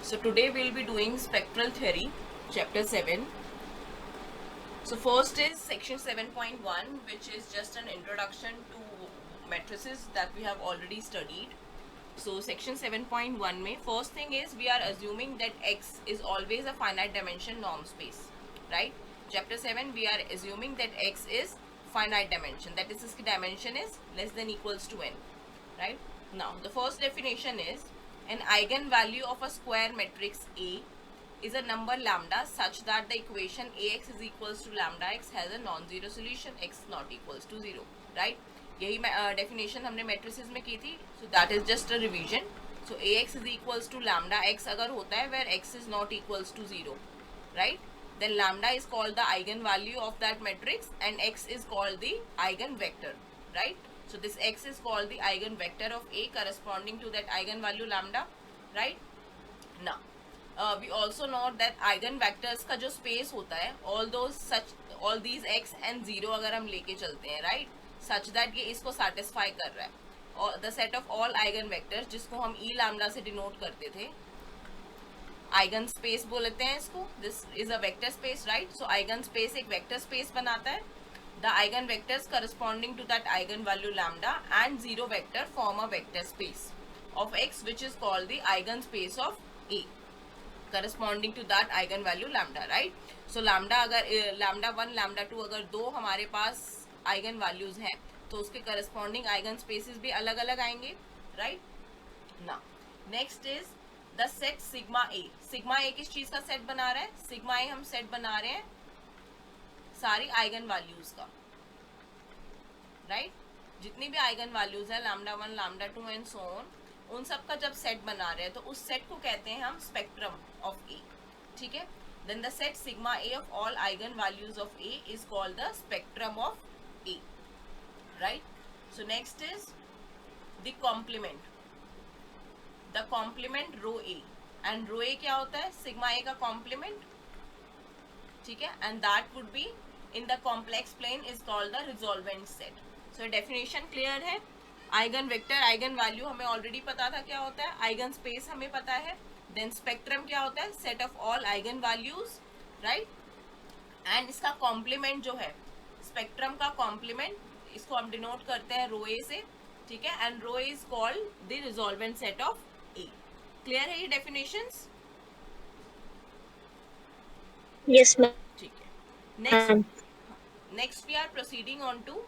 So today we'll be doing spectral theory, chapter 7. So first is section 7.1, which is just an introduction to matrices that we have already studied. So section 7.1 में first thing is we are assuming that X is always a finite dimension norm space, right? Chapter 7 we are assuming that X is finite dimension, that is इसकी dimension is less than equals to n, right? Now the first definition is an eigenvalue of a square matrix A is a number lambda such that the equation Ax is equals to lambda x has a non-zero solution, x not equals to 0, right? यही definition हमने matrices में की थी. So that is just a revision. So Ax is equals to lambda x अगर होता है where x is not equals to 0, right? Then lambda is called the eigenvalue of that matrix and x is called the eigenvector, right? So this x is called the eigenvector of A corresponding to that eigenvalue lambda, right? Now we also know that eigenvectors का जो space होता है all these x and 0 अगर हम लेके चलते हैं, right? Such that ये इसको satisfy कर रहा है. और the set of all eigenvectors जिसको हम e lambda से denote करते थे, eigen space बोलते हैं इसको. This is a vector space, right? So eigen space एक vector space बनाता है. The eigenvectors corresponding to that eigenvalue lambda and 0 vector form a vector space of x which is called the eigenspace of A corresponding to that eigenvalue lambda, right? So lambda अगर lambda 1 lambda 2 अगर दो हमारे पास eigen values हैं तो उसके corresponding eigen spaces भी अलग अलग आएंगे, राइट? ना next is the set sigma A. Sigma A किस चीज का सेट बना रहा है? सिग्मा ए हम सेट बना रहे हैं सारी आइगन वैल्यूज का, राइट? जितनी भी आइगन वैल्यूज है lambda 1 lambda 2 and so on, उन सब का जब सेट बना रहे हैं तो उस सेट को कहते हैं हम स्पेक्ट्रम ऑफ ए, ठीक है? Then the set sigma A of all eigen values of A is called the spectrum of A, right? So next is the complement. The complement rho A and rho A क्या होता है? Sigma A का complement, ठीक है? And that would be in the complex plane is called the resolvent set. So definition clear है? Eigen vector, eigen value हमें already पता था क्या होता है? Eigen space हमें पता है. Then spectrum क्या होता है? Set of all eigen values, right? And इसका complement जो है स्पेक्ट्रम का कॉम्प्लीमेंट, इसको हम डिनोट करते हैं रो ए से, ठीक है? And rho A is called the resolvent set of A. Clear है ये डेफिनेशंस? Yes, ma'am. ठीक है. Next we are proceeding on to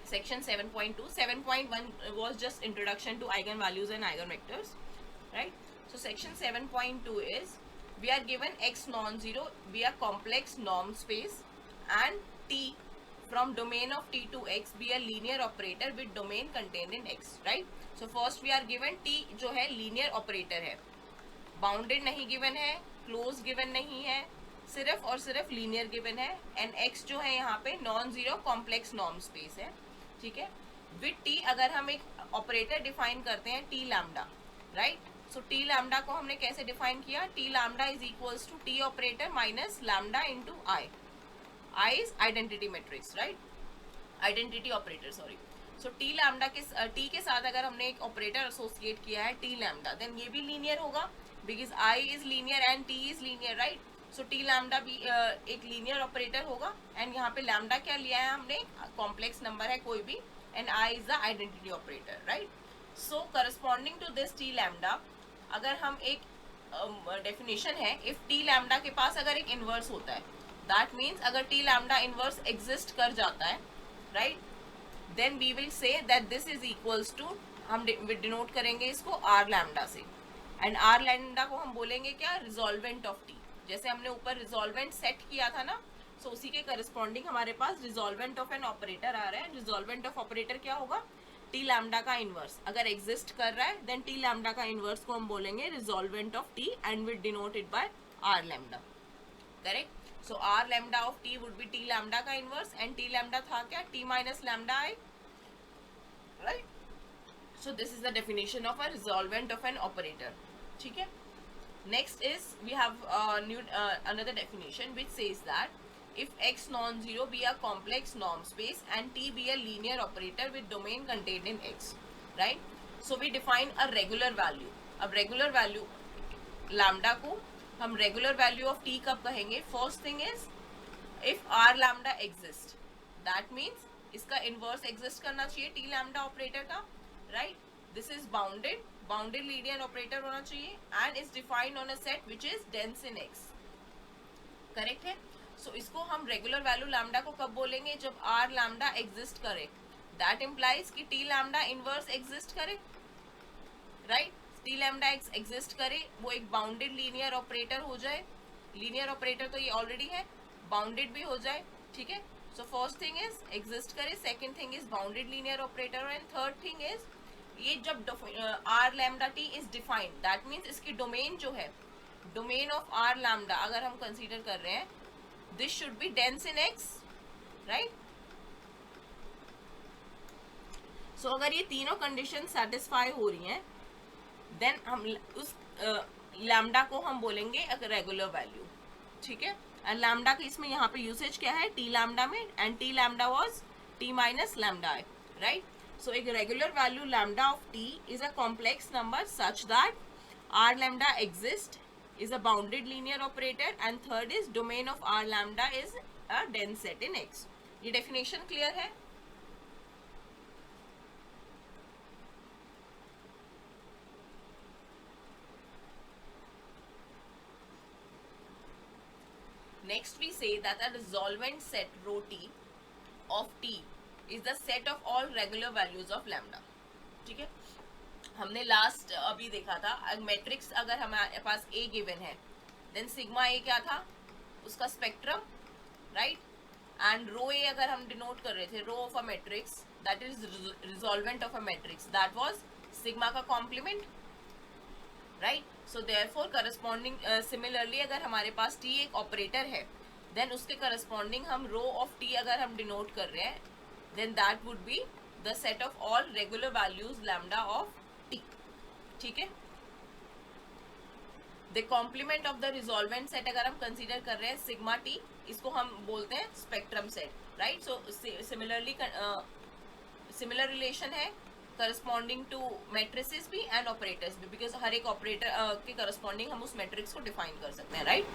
section 7.2. 7.1 was just introduction to eigenvalues and eigenvectors, right? So section 7.2 is we are given x non-zero be a complex norm space and t from domain of t to x be a linear operator with domain contained in x, right? So first we are given t जो है linear operator है, bounded नहीं given है, close given नहीं है, सिर्फ और सिर्फ linear given है, and x जो है यहाँ पे non zero complex norm space है, ठीक है? विथ t अगर हम एक ऑपरेटर डिफाइन करते हैं t lambda, right? So t lambda को हमने कैसे डिफाइन किया? t lambda is equals to t operator minus lambda into i. I is identity matrix, right? Identity operator, sorry. So t lambda के t के साथ अगर हमने एक ऑपरेटर एसोसिएट किया है t lambda, then ये भी लीनियर होगा because I is linear and t is linear, right? So t lambda भी एक लीनियर ऑपरेटर होगा and यहाँ पे lambda क्या लिया है हमने? कॉम्प्लेक्स नंबर है कोई भी and I is the identity operator, right? So corresponding to this t lambda अगर हम एक डेफिनेशन है, if t lambda के पास अगर एक इनवर्स होता है, दैट मीन्स अगर टी लैम्डा इनवर्स एग्जिस्ट कर जाता है, right? Then we will say that this is equals to, हम डिनोट करेंगे इसको आर लैम्डा से, एंड आर लैम्डा को हम बोलेंगे क्या? Resolvent of T. जैसे हमने ऊपर रिजॉल्वेंट सेट किया था ना, सो उसी के करस्पॉन्डिंग हमारे पास रिजॉल्वेंट ऑफ एन ऑपरेटर आ रहा है. रिजॉल्वेंट ऑफ ऑपरेटर क्या होगा? टी लैम्डा का इनवर्स अगर एग्जिस्ट कर रहा है देन टी लैम्डा का इनवर्स को हम बोलेंगे resolvent of T and will denote it by R lambda, correct? So r lambda of t would be t lambda का inverse and t lambda था क्या? t minus lambda I, right? So this is the definition of a resolvent of an operator, ठीक है? Next is we have another definition which says that if x non-zero be a complex norm space and t be a linear operator with domain contained in x, right? So we define a regular value. अब regular value lambda को हम regular value of T कब कहेंगे? First thing is if R lambda exist, that means इसका inverse exist करना चाहिए T lambda operator का, right? This is bounded linear operator होना चाहिए and is defined on a set which is dense in X, correct है? So इसको हम regular value lambda को कब बोलेंगे? जब आर लैम्डा एग्जिस्ट करे, दैट इम्प्लाइज कि टी लैम्डा इनवर्स एग्जिस्ट करे, राइट? टी लैम्डा एग्जिस्ट करे, वो एक बाउंडेड लीनियर ऑपरेटर हो जाए, लीनियर ऑपरेटर तो ये ऑलरेडी है, बाउंडेड भी हो जाए, ठीक है? So first thing is exist करे, second thing is bounded linear operator, and third thing is ये जब R lambda T is defined, that means इसकी डोमेन जो है, डोमेन ऑफ आर लैम्डा अगर हम कंसीडर कर रहे हैं, this should be dense in X, right? So अगर ये तीनों कंडीशन सेटिस्फाई हो रही हैं, देन हम उस लैम्डा को हम बोलेंगे एक रेगुलर वैल्यू, ठीक है? एंड लैम्डा का इसमें यहाँ पे यूसेज क्या है? टी लैम्डा में, and T lambda was T minus lambda I, right? So एक regular value lambda of T is a complex number such that R lambda exist, is a bounded linear operator, and third is domain of R lambda is a dense set in X. ये definition clear है? Next we say that a resolvent set rho t of t is the set of all regular values of lambda, ठीक है? हमने last अभी देखा था, matrix अगर हमारे पास ए गिवन है, देन सिग्मा ए क्या था? उसका spectrum, right? And rho A अगर हम डिनोट कर रहे थे, rho of a matrix that is resolvent of a matrix, that was sigma का complement, right? So therefore corresponding similarly अगर हमारे पास टी एक ऑपरेटर है, देन उसके करस्पॉन्डिंग हम रो ऑफ टी अगर हम डिनोट कर रहे हैं, then that would be the set of all regular values lambda of T, ठीक है? The complement of the resolvent set अगर हम कंसीडर कर रहे हैं सिग्मा टी, इसको हम बोलते हैं spectrum set, right? So similarly similar relation है करस्पॉन्डिंग टू मैट्रिसेस भी एंड ऑपरेटर्स भी, बिकॉज हर एक ऑपरेटर के करस्पॉन्डिंग हम उस मैट्रिक्स को डिफाइन कर सकते हैं, right?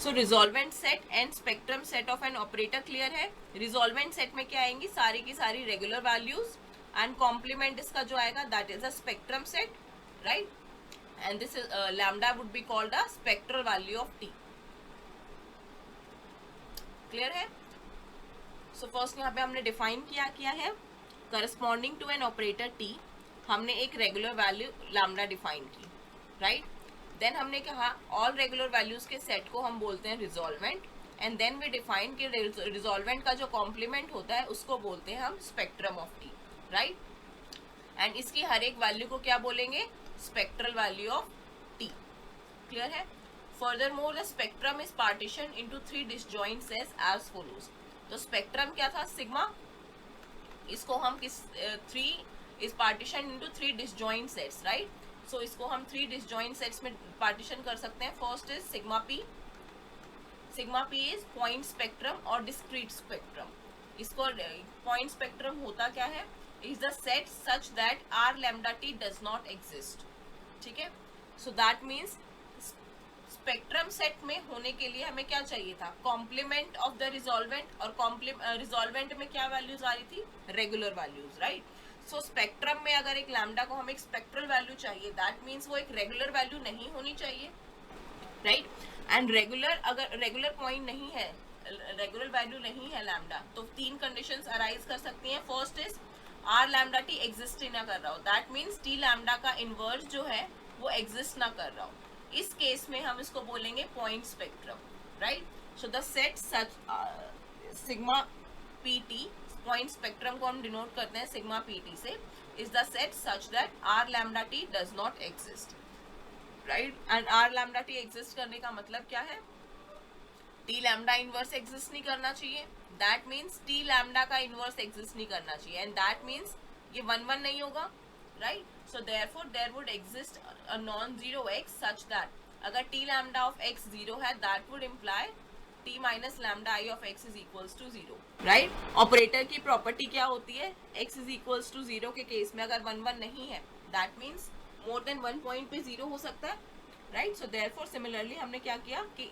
So resolvent set and spectrum set of an operator clear है? रिजॉल्वेंट सेट में क्या आएंगी? सारी की सारी रेगुलर वैल्यूज, एंड कॉम्प्लीमेंट इसका जो आएगा that is a spectrum set, right? And this is lambda would be called a spectral value of T, clear है? सो फर्स्ट यहाँ पे हमने डिफाइन किया है corresponding to an operator T, हमने एक रेगुलर वैल्यू लैम्डा डिफाइन की, right? Then हमने कहा ऑल रेगुलर वैल्यूज के सेट को हम बोलते हैं resolvent, and then we define कि रिजॉल्वेंट का जो कॉम्प्लीमेंट होता है उसको बोलते हैं हम spectrum of T, right? And इसकी हर एक वैल्यू को क्या बोलेंगे? Spectral value of T, clear है? Furthermore the spectrum is partition into 3 disjoint sets as follows. तो स्पेक्ट्रम क्या था? सिग्मा, इसको हम किस 3 is partition into 3 disjoint sets, right? So इसको हम 3 डिसजॉइंट सेट्स में पार्टीशन कर सकते हैं। First is sigma P is point spectrum और डिस्क्रीट स्पेक्ट्रम। इसको पॉइंट स्पेक्ट्रम होता क्या है? Is the set such that R lambda T does not exist, ठीक है? So that means spectrum set में होने के लिए हमें क्या चाहिए था? कॉम्प्लीमेंट ऑफ द रिजॉल्वेंट, और रिजॉल्वेंट में क्या वैल्यूज आ रही थी? Regular values, right? So spectrum में अगर एक लैम्डा को हम एक स्पेक्ट्रल वैल्यू चाहिए, दैट मीन्स वो एक रेगुलर वैल्यू नहीं होनी चाहिए, राइट? एंड अगर रेगुलर पॉइंट नहीं है, रेगुलर वैल्यू नहीं है लैम्डा, तो 3 कंडीशंस अराइज कर सकती हैं। First is R lambda T exist ही ना कर रहा हो, दैट मीन्स टी लैम्डा का इनवर्स जो है वो एग्जिस्ट ना कर रहा हो। इस केस में हम इसको बोलेंगे point spectrum, right? So the set such sigma P T, point spectrum को हम डिनोट करते हैं सिग्मा पी टी से, is the set such that R lambda T does not exist, right? And R lambda T exist करने का मतलब क्या है? टी लैम्डा इनवर्स एग्जिस्ट नहीं करना चाहिए, दैट मीन्स टी लैम्डा का इनवर्स एग्जिस्ट नहीं करना चाहिए, एंड दैट मीन्स ये 1 नहीं होगा, right? So therefore there would exist a non zero X such that अगर टी लैम्डा ऑफ एक्स 0 है, that would imply T minus lambda I of X is equals to 0, right? Operator की property क्या होती है? X is equals to 0 के case में अगर 1 नहीं है, that means more than 1 point पे 0 हो सकता है, राइट. सो देयरफॉर सिमिलरली हमने क्या किया कि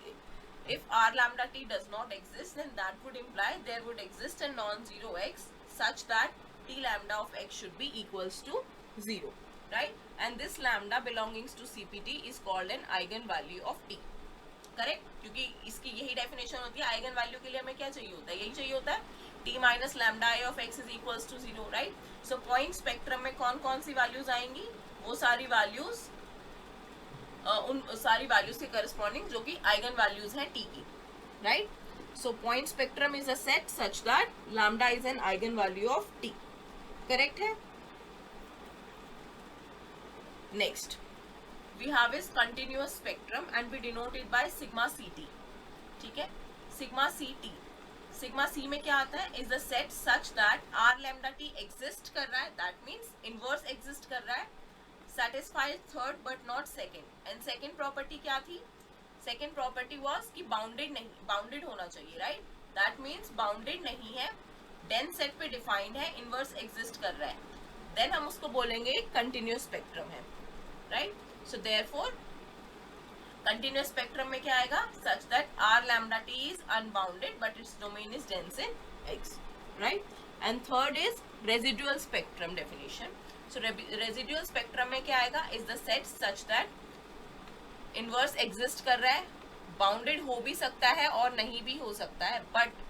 if r lambda t does not exist, then that would imply there would exist a non-zero x such that t lambda of x should be equals to 0, right? And this lambda belonging to CPT is called an eigenvalue of t. Correct, क्योंकि इसकी यही definition होती है. Eigen value के लिए हमें क्या चाहिए होता है, यही चाहिए होता है, t minus lambda I of x is equals to 0, right. So point spectrum में कौन कौन सी वैल्यूज आएंगी, वो सारी वैल्यूज उन सारी वैल्यूज के करस्पॉन्डिंग जो कि आइगन वैल्यूज हैं t की, right. So point spectrum is a set such that lambda is an eigen value of t. Correct है. Next we have is continuous spectrum and we denote it by sigma ct. ठीक है, sigma ct. sigma c में क्या आता है, is the set such that r lambda t exist कर रहा है, that means inverse exist कर रहा है, satisfies third but not second. and second property क्या थी, second property was कि bounded नहीं, bounded होना चाहिए, right. that means bounded नहीं है, dense set पे defined है, inverse exist कर रहा है, then हम उसको बोलेंगे continuous spectrum है, right. So therefore continuous spectrum में क्या आएगा, such that r lambda t is unbounded but its domain is dense in x, right. and third is residual spectrum definition. So residual spectrum में क्या आएगा, is the set such that inverse exist कर रहा है, bounded हो भी सकता है और नहीं भी हो सकता है, but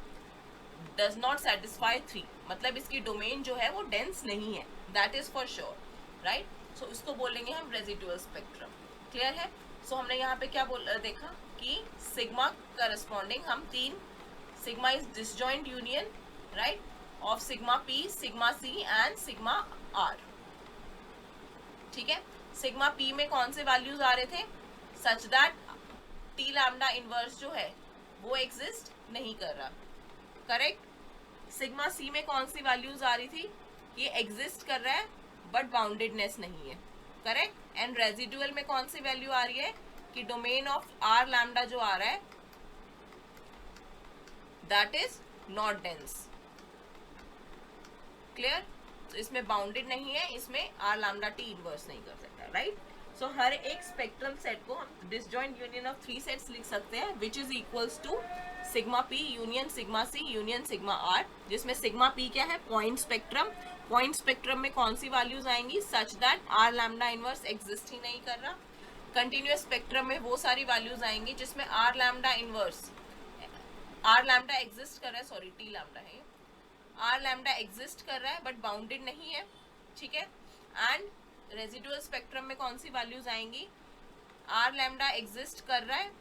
does not satisfy 3, मतलब इसकी डोमेन जो है वो dense नहीं है, that is for sure, right. सो इसको बोलेंगे हम रेजिडुअल स्पेक्ट्रम. क्लियर है. सो हमने यहाँ पे क्या देखा कि सिग्मा करस्पॉन्डिंग हम तीन, sigma is disjoint union, right, of sigma P, sigma C and sigma R. ठीक है. सिग्मा पी में कौन से वैल्यूज आ रहे थे, such that T lambda inverse जो है वो एग्जिस्ट नहीं कर रहा. करेक्ट. सिग्मा सी में कौन सी वैल्यूज आ रही थी, ये एग्जिस्ट कर रहा है बट बाउंडेडनेस नहीं है. करेक्ट. एंड रेजिडुअल में कौन सी वैल्यू आ रही है कि डोमेन ऑफ आर लैम्डा जो आ रहा है that is not dense. Clear. तो इसमें बाउंडेड नहीं है, इसमें आर लैम्डा टी इनवर्स नहीं कर सकता, राइट. सो हर एक स्पेक्ट्रम सेट को हम डिसजॉइंट यूनियन ऑफ 3 सेट्स लिख सकते हैं, which is equals to sigma P union sigma C union sigma R, जिसमें सिग्मा पी क्या है, पॉइंट स्पेक्ट्रम. पॉइंट स्पेक्ट्रम में कौन सी वैल्यूज आएंगी, such that R lambda inverse exist ही नहीं कर रहा. कंटिन्यूअस स्पेक्ट्रम में वो सारी वैल्यूज आएंगी जिसमें R lambda inverse, R lambda exist कर रहा है, सॉरी टी लैम्डा है, आर लैम्डा एग्जिस्ट कर रहा है बट बाउंडेड नहीं है. ठीक है. एंड रेजिडुअल स्पेक्ट्रम में कौन सी वैल्यूज आएंगी, आर लैम्डा एग्जिस्ट कर रहा है,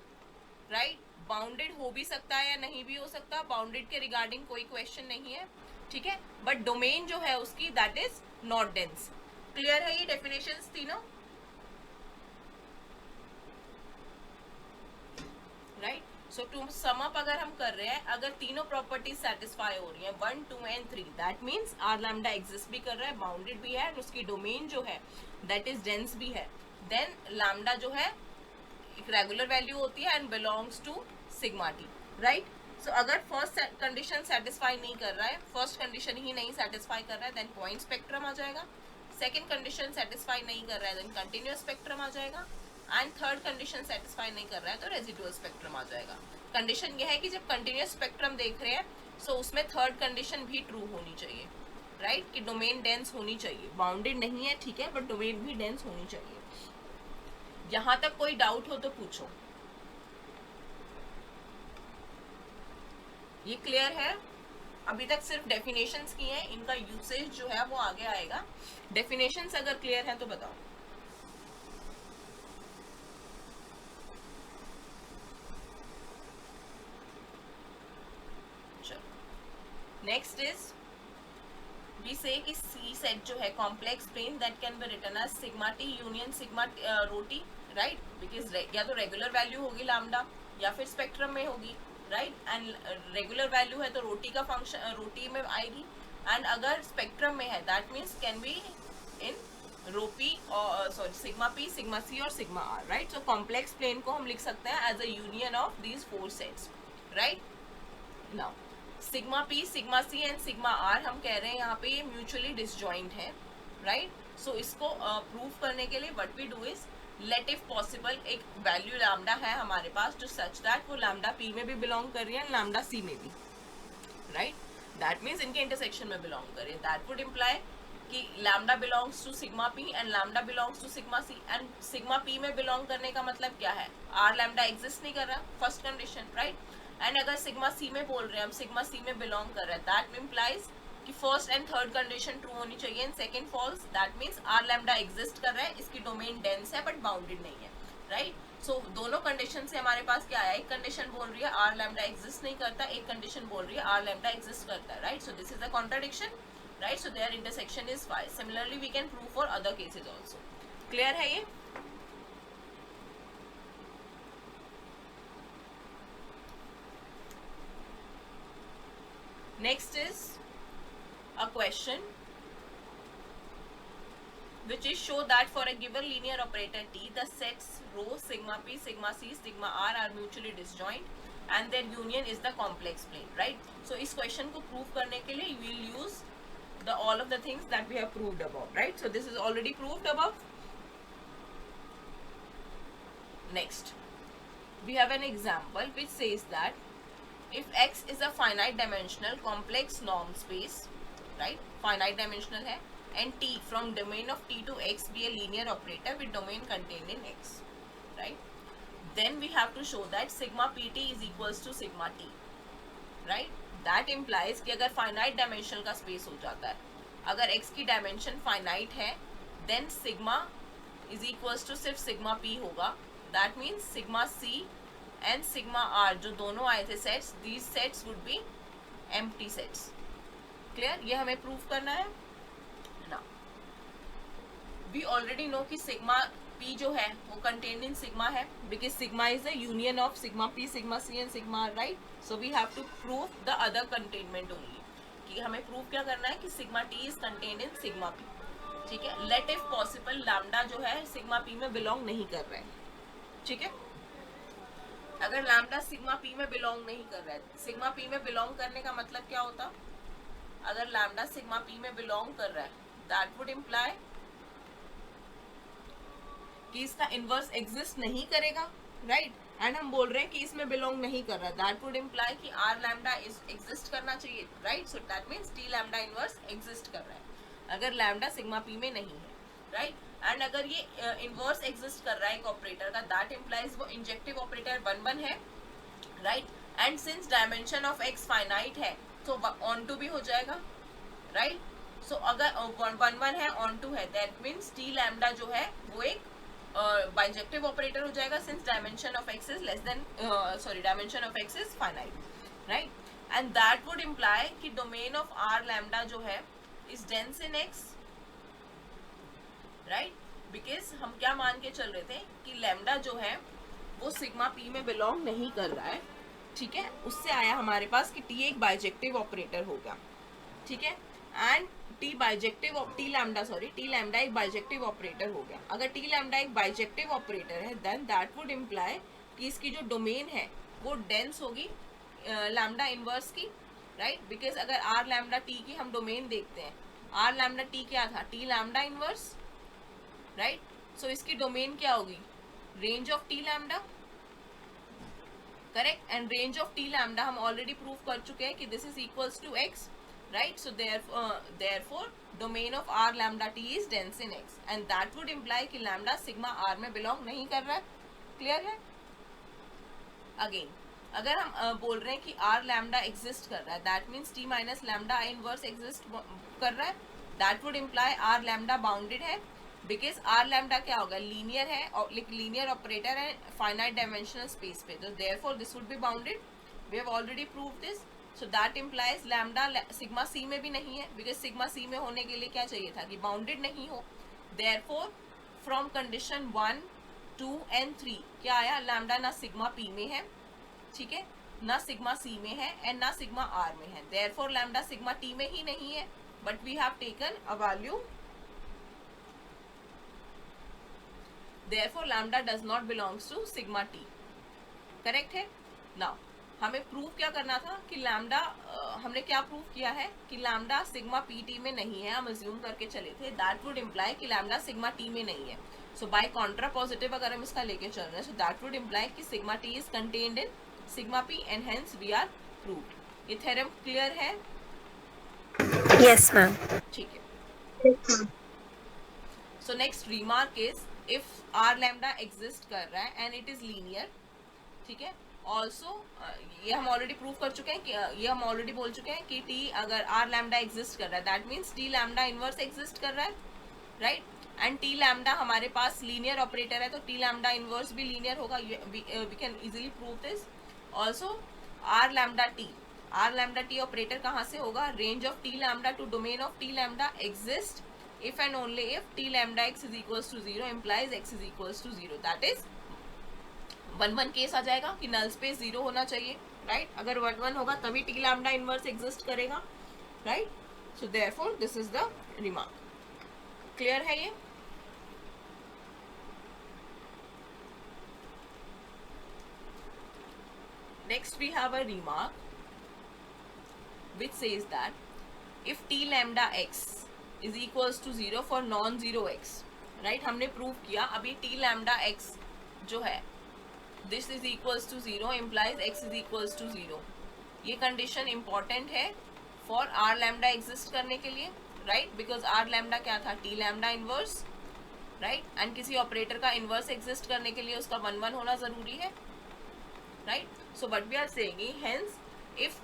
राइट, बाउंडेड हो भी सकता है या नहीं भी हो सकता, बाउंडेड के रिगार्डिंग कोई क्वेश्चन नहीं है. ठीक है. बट डोमेन जो है उसकी that is not dense. Clear है ये डेफिनेशंस तीनों, right. So to sum up अगर हम कर रहे हैं, अगर तीनों प्रॉपर्टीज सेटिस्फाई हो रही हैं 1, 2 and 3, that means R lambda exist भी कर रहा है, बाउंडेड भी है, और उसकी डोमेन जो है दैट इज डेंस भी है, देन लैम्डा जो है एक रेगुलर वैल्यू होती है and belongs to sigma T, right. So अगर फर्स्ट कंडीशन सेटिस्फाई नहीं कर रहा है, फर्स्ट कंडीशन ही नहीं सेटिस्फाई कर रहा है, देन पॉइंट स्पेक्ट्रम आ जाएगा. सेकंड कंडीशन सेटिस्फाई नहीं कर रहा है, देन कंटिन्यूअस स्पेक्ट्रम आ जाएगा. एंड थर्ड कंडीशन सेटिस्फाई नहीं कर रहा है तो रेजिडुअल स्पेक्ट्रम आ जाएगा. कंडीशन यह है कि जब कंटिन्यूअस स्पेक्ट्रम देख रहे हैं सो उसमें थर्ड कंडीशन भी ट्रू होनी चाहिए, राइट, कि डोमेन डेंस होनी चाहिए, बाउंडेड नहीं है, ठीक है, बट डोमेन भी डेंस होनी चाहिए. यहां तक कोई डाउट हो तो पूछो. ये क्लियर है. अभी तक सिर्फ डेफिनेशंस की हैं, इनका यूसेज जो है वो आगे आएगा. डेफिनेशंस अगर क्लियर है तो बताओ. नेक्स्ट इज वी से कि सी सेट जो है complex plane that can be written as sigma T union sigma rho T, right, because या तो रेगुलर वैल्यू होगी लैम्डा या फिर स्पेक्ट्रम में होगी, राइट. एंड रेगुलर वैल्यू है तो रोटी का फंक्शन रोटी में आएगी, एंड अगर स्पेक्ट्रम में है that means can be in rho P और sorry sigma P, sigma C और sigma R, right. So complex plane को हम लिख सकते हैं as a union of these 4 sets, right. Now sigma P, sigma C and sigma R हम कह रहे हैं यहाँ पे ये म्यूचुअली डिसजॉइंट है, राइट. सो इसको प्रूव करने के लिए what we do is let if possible एक वैल्यू लैम्डा है हमारे पास जो सच दैट वो लैम्डा पी में भी बिलोंग कर रही है, लैम्डा सी में भी, राइट? दैट मीन्स इनके इंटरसेक्शन में बिलोंग कर रही है. दैट वुड इम्प्लाई कि lambda belongs to sigma P and lambda belongs to sigma C. And sigma P में बिलोंग करने का मतलब क्या है? आर लैम्डा एग्जिस्ट नहीं कर रहा, फर्स्ट कंडीशन, राइट? एंड अगर सिग्मा सी में बोल रहे हैं हम, सिग्मा सी में बिलोंग कर रहा है, दैट इम्प्लाइज कि first and third condition true होनी चाहिए and second false. That means R lambda exist कर रहा है, इसकी डोमेन डेंस है बट बाउंडेड नहीं है, राइट? सो दोनों कंडीशन से हमारे पास क्या आया? एक कंडीशन बोल रही है आर लैम्डा एग्जिस्ट नहीं करता, एक कंडीशन बोल रही है आर लैम्डा एग्जिस्ट करता है, right? So this is a contradiction, right? So their intersection is 5. Similarly we can prove for other cases also. Clear है ये? Next is a question which is show that for a given linear operator T, the sets rho sigma p, sigma c, sigma r are mutually disjoint and their union is the complex plane, right? So इस question को prove करने के लिए we will use the all of the things that we have proved above, right? So this is already proved above. Next, we have an example which says that if X is a finite dimensional complex norm space, right? Finite dimensional है and T from domain of T to X be a linear operator with domain contained in X, right? Then we have to show that sigma PT is equals to sigma T, right? That implies कि अगर finite dimensional का space हो जाता है, अगर X की dimension finite है, then sigma is equals to सिर्फ sigma P होगा. That means sigma C and sigma R जो दोनों आए थे sets, these sets would be empty sets. Clear? ये हमें प्रूव करना है ना. वी ऑलरेडी नो कि सिग्मा पी जो है वो कंटेन्ड इन सिग्मा है because sigma is the union of sigma P, sigma C and sigma R, right? So we have to prove the other containment only, कि हमें prove क्या करना है कि sigma T is contained in sigma P. ठीक है? Late if possible lambda जो है सिग्मा पी में बिलोंग नहीं कर रहा है. ठीक है? अगर लैम्डा सिग्मा पी में बिलोंग नहीं कर रहा है, सिग्मा पी में बिलोंग करने का मतलब क्या होता? अगर लैम्डा सिग्मा पी में बिलोंग कर रहा है, दैट वुड इम्प्लाई कि इसका इनवर्स एग्जिस्ट नहीं करेगा, राइट? एंड हम बोल रहे हैं कि इसमें बिलोंग नहीं कर रहा है, दैट वुड इम्प्लाई कि आर लैम्डा एग्जिस्ट करना चाहिए, right? So that means T lambda inverse exist कर रहा है अगर लैम्डा सिग्मा पी में नहीं है, राइट? एंड अगर ये इनवर्स एग्जिस्ट कर रहा है एक ऑपरेटर का, दैट इम्प्लाइज वो इंजेक्टिव ऑपरेटर 1 है, right? And since dimension of x finite है तो ऑन टू भी हो जाएगा, राइट? सो अगर 1 है, ऑन टू है, दैट मीन्स टी लैम्डा जो है वो एक बाइजेक्टिव ऑपरेटर हो जाएगा since dimension of X is less than dimension of X is finite, right? And that would imply कि डोमेन ऑफ आर लैम्डा जो है is dense in X, right? Because हम क्या मान के चल रहे थे कि लैम्डा जो है वो सिग्मा पी में बिलोंग नहीं कर रहा है. ठीक है? उससे आया हमारे पास कि टी एक बाइजेक्टिव ऑपरेटर होगा. ठीक है? एंड टी लैम्डा एक बाइजेक्टिव ऑपरेटर हो गया. अगर टी लैम्डा एक बाइजेक्टिव ऑपरेटर है देन दैट वुड इम्प्लाई कि इसकी जो डोमेन है वो डेंस होगी लैम्डा इनवर्स की, राइट? बिकॉज अगर आर लैम्डा टी की हम डोमेन देखते हैं, आर लैम्डा टी क्या था? T lambda inverse, right? So इसकी डोमेन क्या होगी? Range of T lambda, correct? And range of T lambda हम ऑलरेडी प्रूव कर चुके हैं कि this is equals to X, right? So therefore domain of r lambda t is dense in x and that would imply कि lambda sigma r में belong नहीं कर रहा है. क्लियर है? अगेन अगर हम बोल रहे हैं कि r lambda exist कर रहा है, that means t minus lambda I inverse exist कर रहा है, that would imply r lambda bounded है because r lambda क्या होगा? लीनियर है और लीनियर ऑपरेटर है फाइनाइट डायमेंशनल स्पेस पे, तो therefore this would be bounded. We have already proved this. So that implies lambda sigma C में भी नहीं है बिकॉज सिग्मा सी में होने के लिए क्या चाहिए था कि बाउंडेड नहीं हो. देयरफॉर फ्रॉम कंडीशन 1, 2 and 3 क्या आया? लैम्डा ना सिग्मा पी में है, ठीक है, ना सिग्मा सी में है एंड ना सिग्मा आर में है. देयरफॉर लैम्डा सिग्मा टी में ही नहीं है but we have taken a value. Therefore lambda does not belongs to sigma T. Correct है? नाउ हमें प्रूव क्या करना था कि लैम्डा, हमने क्या प्रूव किया है कि लैम्डा सिग्मा पी टी में नहीं है, हम अज्यूम करके चले थे, दैट वुड इम्प्लाई कि लैम्डा सिग्मा टी में नहीं है. सो बाय कॉन्ट्रा पॉजिटिव अगर हम इसका लेके चल रहे हैं, सो दैट वुड इम्प्लाई कि sigma T is contained in sigma P and hence we are proved. ये थ्योरम क्लियर है? Yes, ma'am. ठीक है. Yes, ma'am. So next remark is if R lambda exist कर रहा है एंड इट इज लीनियर, ठीक है. ऑल्सो ये हम ऑलरेडी प्रूव कर चुके हैं कि ये हम ऑलरेडी बोल चुके हैं कि टी अगर आर लैम्डा एग्जिस्ट कर रहा है that means T lambda inverse exist कर रहा है, राइट. एंड टी लैम्डा हमारे पास लीनियर ऑपरेटर है तो टी लैम्डा इनवर्स भी लीनियर होगा. We can easily prove this. Also R lambda T operator कहाँ से होगा? Range of T lambda to domain of T lambda exist if and only if t lambda x is equals to 0 implies x is equals to 0. that is 1-1 case आ जाएगा कि null space 0 होना चाहिए, right. अगर 1-1 होगा तभी T lambda inverse exist करेगा, right. So therefore this is the remark. Clear है ये? Next we have a remark which says that if t lambda x is equals to 0 for non-zero x, right. हमने prove किया अभी t lambda x जो है this is equals to 0 implies x is equals to 0. ये condition important है for r lambda exist करने के लिए, राइट. बिकॉज r lambda क्या था? t lambda inverse, right. And किसी ऑपरेटर का इनवर्स एग्जिस्ट करने के लिए उसका 1-1 होना जरूरी है, right. So what we are saying hence if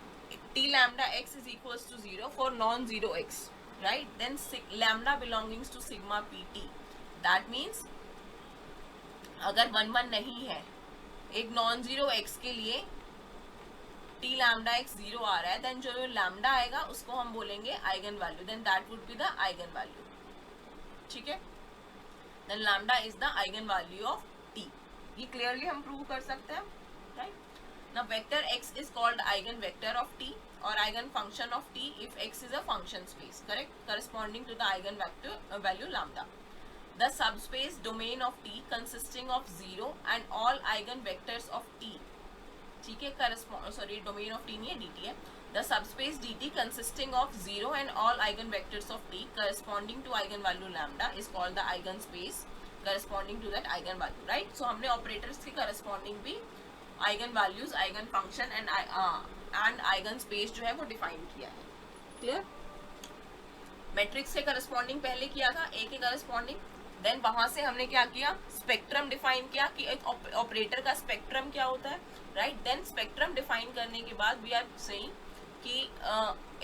t lambda x is equals to 0 for non-zero x, right, then lambda belongs to sigma pt. that means अगर 1-1 नहीं है एक non-zero x के लिए t lambda x 0 आ रहा है, then जो lambda आएगा उसको हम बोलेंगे eigen value, then that would be the eigen value, ठीक है. then lambda is the eigen value of t. ये क्लियरली हम प्रूव कर सकते हैं, right. Now vector x is called eigen vector of t or eigen function of t if x is a function space, correct, corresponding to the eigen vector value lambda. The subspace domain of t consisting of 0 and all eigen vectors of t, ठीक है, domain of t नहीं है, dt है. The subspace dt consisting of 0 and all eigen vectors of t corresponding to eigen value lambda is called the eigen space corresponding to that eigen value, right. So हमने operators के corresponding भी eigen values, eigen function and eigen space जो है वो define किया है. Clear? Matrix के corresponding पहले किया था, ए के करस्पॉन्डिंग. देन वहां से हमने क्या किया? स्पेक्ट्रम डिफाइन किया कि एक ऑपरेटर का स्पेक्ट्रम क्या होता है, राइट. देन स्पेक्ट्रम डिफाइन करने के बाद वी आर सेइंग कि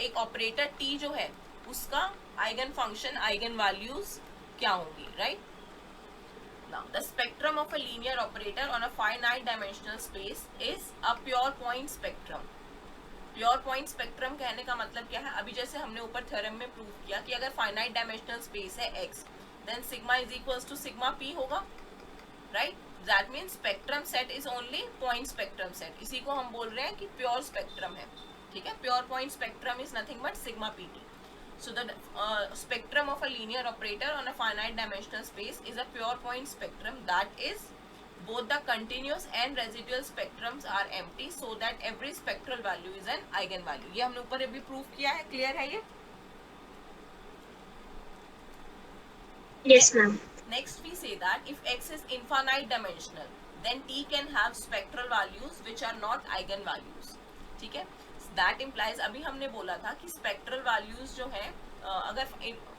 एक ऑपरेटर टी जो है उसका आइगन फंक्शन, आइगन वैल्यूज क्या होंगी, right. Now, the spectrum of a linear operator on a finite dimensional space is a pure point spectrum. Pure point spectrum कहने का मतलब क्या है? अभी जैसे हमने ऊपर थ्योरम में प्रूव किया कि अगर finite dimensional space है x, then sigma is equals to sigma p होगा, right? That means spectrum set is only point spectrum set. इसी को हम बोल रहे हैं कि pure spectrum है, ठीक है. Pure point spectrum is nothing but sigma pt. So the spectrum of a linear operator on a finite dimensional space is a pure point spectrum, that is both the continuous and residual spectrums are empty so that every spectral value is an eigen value. ये हमने ऊपर अभी prove किया है. Clear है ये? Yes, ma'am. Next we say that if x is infinite dimensional then t can have spectral values which are not eigen values, ठीक है. दैट इम्प्लाइज, अभी हमने बोला था कि स्पेक्ट्रल वैल्यूज जो है अगर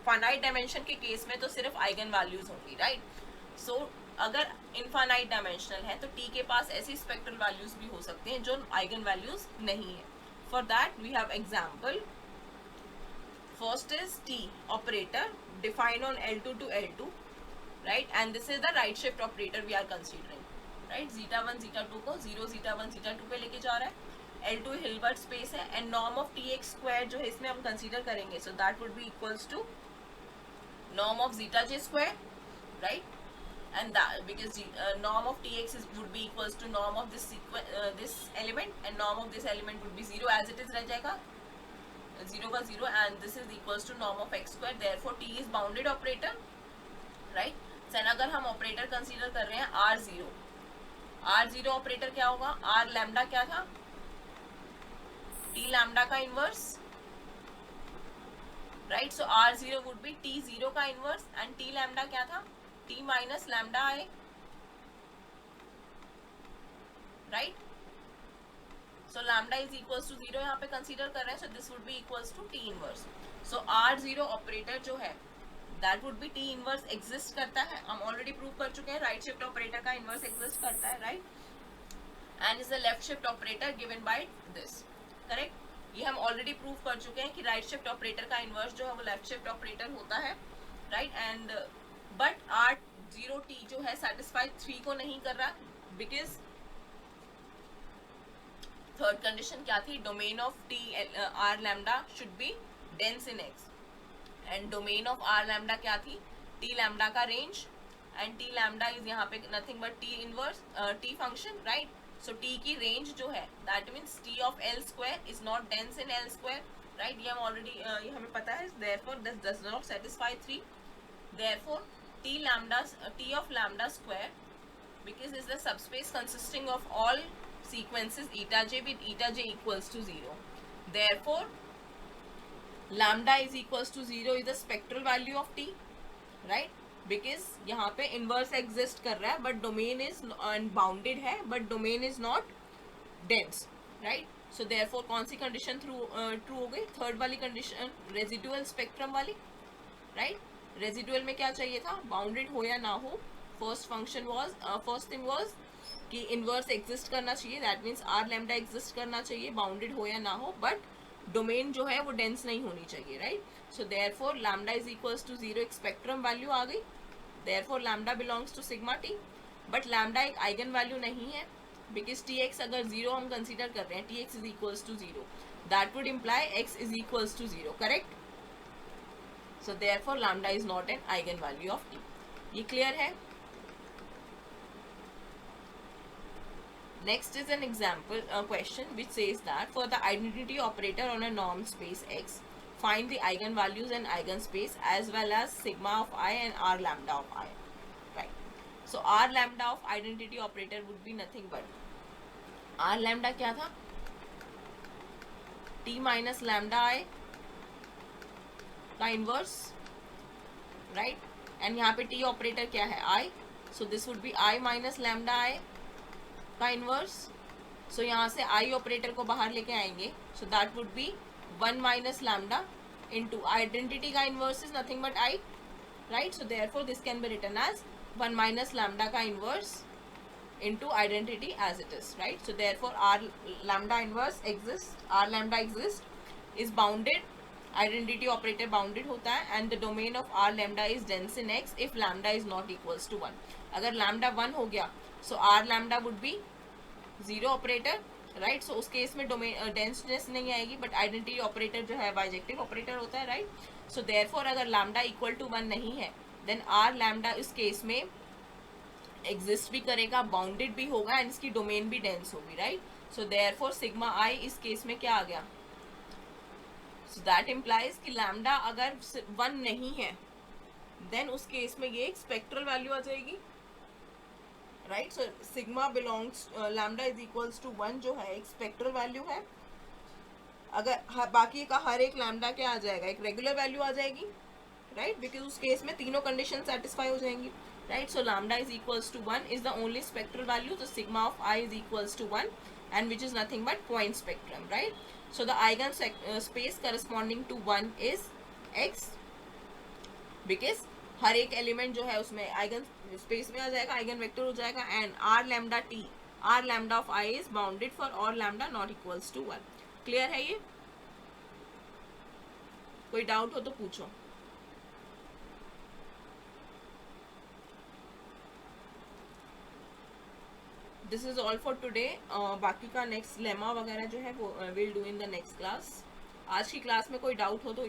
फाइनाइट डायमेंशन के केस में तो सिर्फ आइगन वैल्यूज होंगी, राइट. सो अगर इनफाइनाइट डायमेंशनल है तो टी के पास ऐसी स्पेक्ट्रल वैल्यूज भी हो सकते हैं जो आइगन वैल्यूज नहीं है. For that we have example. First is T operator defined on L2 to L2, right. And this is the right shift operator we are considering, right. zeta1 zeta2 को 0 zeta1 zeta2 पे लेके जा रहा है. L2 Hilbert space है and norm of tx square जो है इसमें हम कंसीडर करेंगे, so that would be equals to norm of zeta J square, right. And because norm of tx would be equals to norm of this element and norm of this element would be 0 as it is रह जाएगा, 0 का 0 and this is equals to norm of x square. Therefore t is bounded operator, right. Then अगर हम operator consider कर रहे हैं r0 operator क्या होगा? r लैम्डा क्या था? टी लैम्डा का inverse, right. So R0 would be T0 का इनवर्स एंड टी लैम्डा क्या था, T minus lambda I, right. So lambda is equals to 0 यहाँ पे कंसीडर कर रहे हैं, so this would be equals to T inverse. So R0 operator जो है that would be T inverse exist करता है. हम ऑलरेडी प्रूव कर चुके हैं राइट शिफ्ट ऑपरेटर का इनवर्स एग्जिस्ट करता है, right. And is the left shift operator given by this, correct. ये हम ऑलरेडी प्रूव कर चुके हैं कि राइट शिफ्ट ऑपरेटर का इनवर्स जो है वो लेफ्ट शिफ्ट ऑपरेटर होता है, राइट. एंड बट R0T जो है सेटिस्फाई 3 को नहीं कर रहा, बिकॉज थर्ड कंडीशन क्या थी, domain of T R lambda should be dense in X, and domain of R lambda क्या थी, टी लैम्डा का range, and T lambda is यहाँ पे nothing but T inverse T function, right. So T की range जो है that means T of L square is not dense in L square, right. ये हम ऑलरेडी ये हमें पता है. Therefore this does not satisfy 3. Therefore T lambda T of lambda square because is the subspace consisting of all sequences eta j with eta j equals to 0. Therefore lambda is equals to 0 is the spectral value of t, right. because यहाँ पे inverse exist कर रहा है but domain is unbounded है but domain is not dense, right. so therefore कौन सी condition true हो गई, third वाली condition residual spectrum वाली, right. residual में क्या चाहिए था, bounded हो या ना हो. First function was first thing was कि इनवर्स एग्जिस्ट करना चाहिए, that means R lambda exist करना चाहिए बाउंडेड हो या ना हो, बट डोमेन जो है वो डेंस नहीं होनी चाहिए, right. So therefore lambda is equals to 0 एक स्पेक्ट्रम वैल्यू आ गई. Therefore lambda belongs to sigma T, but lambda एक आइगन वैल्यू नहीं है बिकॉज टी एक्स अगर 0 हम कंसिडर कर रहे हैं, T X is equals to 0, that would imply X is equals to 0, correct. So therefore lambda is not an eigen value of T. ये clear है. Next is an example question which says that for the identity operator on a norm space X, find the eigenvalues and eigenspace as well as sigma of I and R lambda of I, right. So R lambda of identity operator would be nothing but R lambda क्या था, T minus lambda I का inverse, right. and यहाँ पे T operator क्या है I, so this would be I minus lambda I का inverse. So यहाँ से आई ऑपरेटर को बाहर लेके आएंगे, so that would be 1 minus lambda into identity का inverse is nothing but I, right. So therefore this can be written as 1 minus lambda का inverse into identity as it is, right. So therefore R lambda inverse exist, R lambda exist is bounded, identity operator bounded होता है, and the domain of R lambda is dense in X if lambda is not equals to 1. अगर lambda 1 हो गया so R lambda would be 0 operator, right. So उस case में domain डेंसनेस नहीं आएगी, but identity operator जो है बाइजेक्टिव ऑपरेटर होता है, राइट. सो देयरफॉर अगर लैम्डा इक्वल टू 1 नहीं है देन आर लैम्डा इस केस में एग्जिस्ट भी करेगा, बाउंडेड भी होगा, एंड इसकी डोमेन भी डेंस होगी, राइट. सो देयरफॉर सिग्मा आई इस केस में क्या आ गया, सो दैट इम्प्लाइज कि लैम्डा अगर 1 नहीं है देन उस केस में ये एक स्पेक्ट्रल वैल्यू आ जाएगी, right. So sigma belongs lambda is equals to 1 जो है एक स्पेक्ट्रल वैल्यू है. अगर बाकी का हर एक लैम्डा क्या आ जाएगा, एक रेगुलर वैल्यू आ जाएगी, राइट. बिकॉज उस केस में तीनों कंडीशन सेटिस्फाई हो जाएंगी, right. So lambda is equals to 1 is the only spectral value. तो sigma of I is equals to 1 and which is nothing but point spectrum, right. So the eigenspace corresponding to 1 is x, because हर एक element जो है उसमें eigen space में आ जाएगा, eigen vector हो जाएगा, and R lambda T, R lambda of I is bounded for और lambda not equals to 1. Clear है ये? कोई डाउट हो तो पूछो. This is all for today. बाकी का नेक्स्ट लेमा वगैरह जो है वो will do in the next class. आज की क्लास में कोई डाउट हो तो